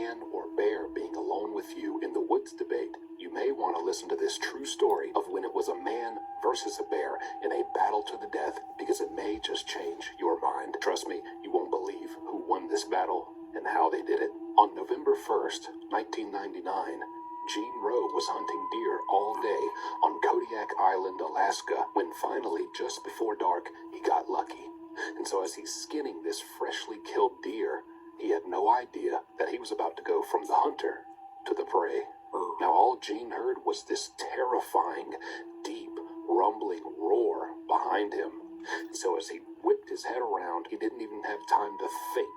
man or bear being alone with you in the woods debate, you may want to listen to this true story of when it was a man versus a bear in a battle to the death, because it may just change your mind. Trust me, you won't believe who won this battle and how they did it. On November 1st, 1999, Gene Rowe was hunting deer all day on Kodiak Island, Alaska, when finally, just before dark, he got lucky. And so as he's skinning this freshly killed deer, he had no idea that he was about to go from the hunter to the prey. Now all Gene heard was this terrifying, deep, rumbling roar behind him. So as he whipped his head around, he didn't even have time to think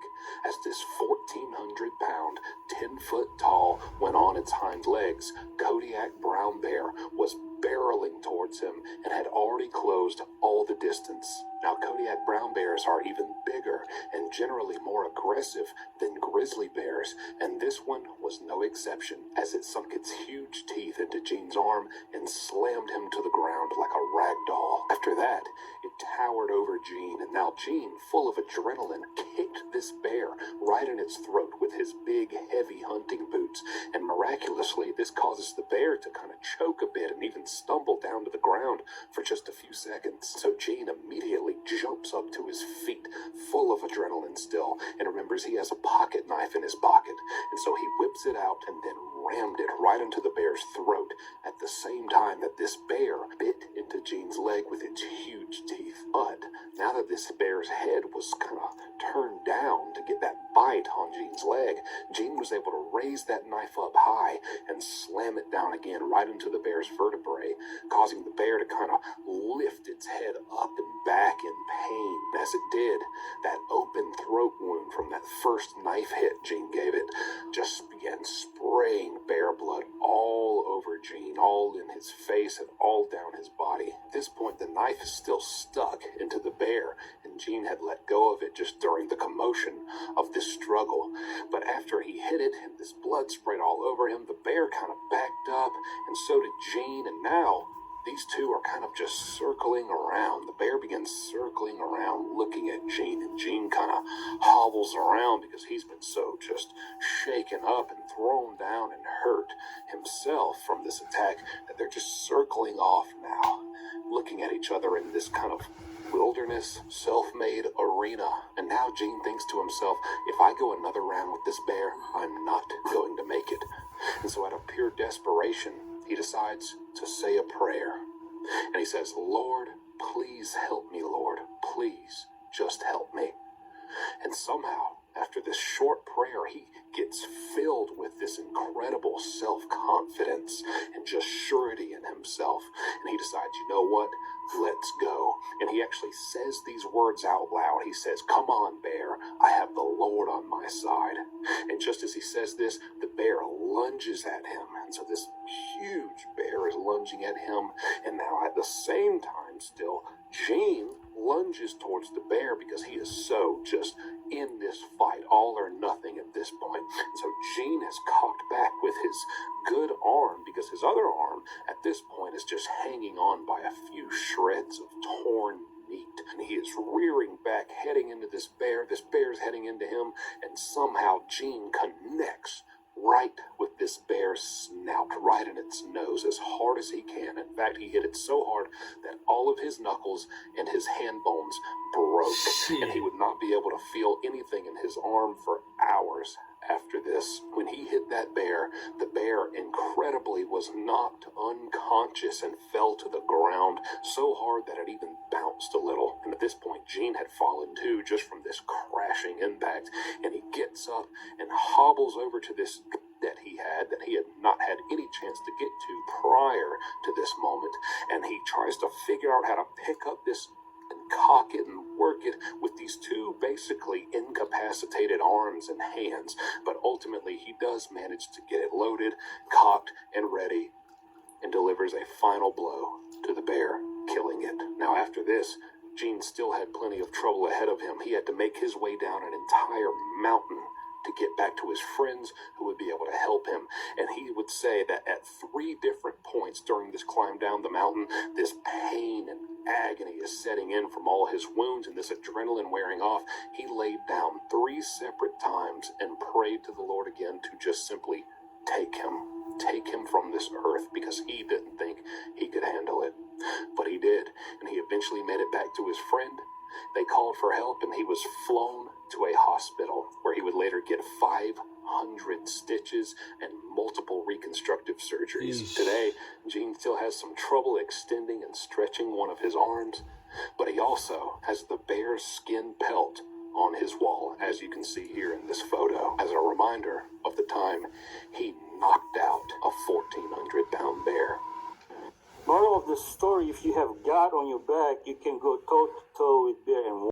as this 1,400-pound, 10-foot-tall, when on its hind legs, Kodiak brown bear was barreling towards him and had already closed all the distance. Now, Kodiak brown bears are even bigger and generally more aggressive than grizzly bears, and this one was no exception, as it sunk its huge teeth into Gene's arm and slammed him to the ground like a rag doll. After that, it towered over Gene, and now Gene, full of adrenaline, kicked this bear right in its throat with his big, heavy hunting boots, and miraculously, this causes the bear to kind of choke a bit and even stumble down to the ground for just a few seconds. So Gene immediately jumps up to his feet, full of adrenaline still, and remembers he has a pocket knife in his pocket, and so he whips it out and then rammed it right into the bear's throat at the same time that this bear bit into Gene's leg with its huge teeth. But now that this bear's head was kind of turned down to get that bite on Gene's leg, Gene was able to raise that knife up high and slam it down again right into the bear's vertebrae, causing the bear to kind of lift its head up and back in pain. As it did, that open throat wound from that first knife hit Gene gave it just began spraying bear blood all over Gene, all in his face and all down his body. At this point, the knife is still stuck into the bear, and Gene had let go of it just during the commotion of this struggle. But after he hit it and this blood sprayed all over him, the bear kind of backed up, and so did Gene, and now these two are kind of just circling around. The bear begins circling around, looking at Gene, and Gene kind of hobbles around because he's been so just shaken up and thrown down and hurt himself from this attack that they're just circling off now, looking at each other in this kind of wilderness, self-made arena. And now Gene thinks to himself, if I go another round with this bear, I'm not going to make it. And so out of pure desperation, he decides to say a prayer. And he says, Lord, please help me, Lord. Please just help me. And somehow, after this short prayer, he gets filled with this incredible self-confidence and just surety in himself. And he decides, you know what? Let's go. And he actually says these words out loud. He says, come on, bear. I have the Lord on my side. And just as he says this, the bear lunges at him. And so this huge bear is lunging at him. And now at the same time still, Gene lunges towards the bear because he is so just in this fight, all or nothing at this point. And so Gene is cocked back with his good arm because his other arm at this point is just hanging on by a few shreds of torn meat. And he is rearing back, heading into this bear. This bear's heading into him, and somehow Gene connects right with this bear's snout, right in its nose, as hard as he can. In fact, he hit it so hard that all of his knuckles and his hand bones broke, and he would not be able to feel anything in his arm for hours after this. When he hit that bear, the bear incredibly was knocked unconscious and fell to the ground so hard that it even bounced a little. And at this point, Gene had fallen too, just from this crashing impact, and he gets up and hobbles over to this that he had not had any chance to get to prior to this moment, and he tries to figure out how to pick up this and cock it and work it with these two basically incapacitated arms and hands. But ultimately he does manage to get it loaded, cocked, and ready, and delivers a final blow to the bear, killing it. Now after this, Gene still had plenty of trouble ahead of him. He had to make his way down an entire mountain to get back to his friends who would be able to help him. And he would say that at 3 different points during this climb down the mountain, this pain and agony is setting in from all his wounds and this adrenaline wearing off. He laid down 3 separate times and prayed to the Lord again to just simply take him from this earth, because he didn't think he could handle it. But he did, and he eventually made it back to his friend. They called for help, and he was flown to a hospital where he would later get 500 stitches and multiple reconstructive surgeries. Yeesh. Today, Gene still has some trouble extending and stretching one of his arms, but he also has the bear's skin pelt on his wall, as you can see here in this photo, as a reminder of the time he knocked out a 1,400-pound bear. Moral of the story, if you have God on your back, you can go toe to toe with bear and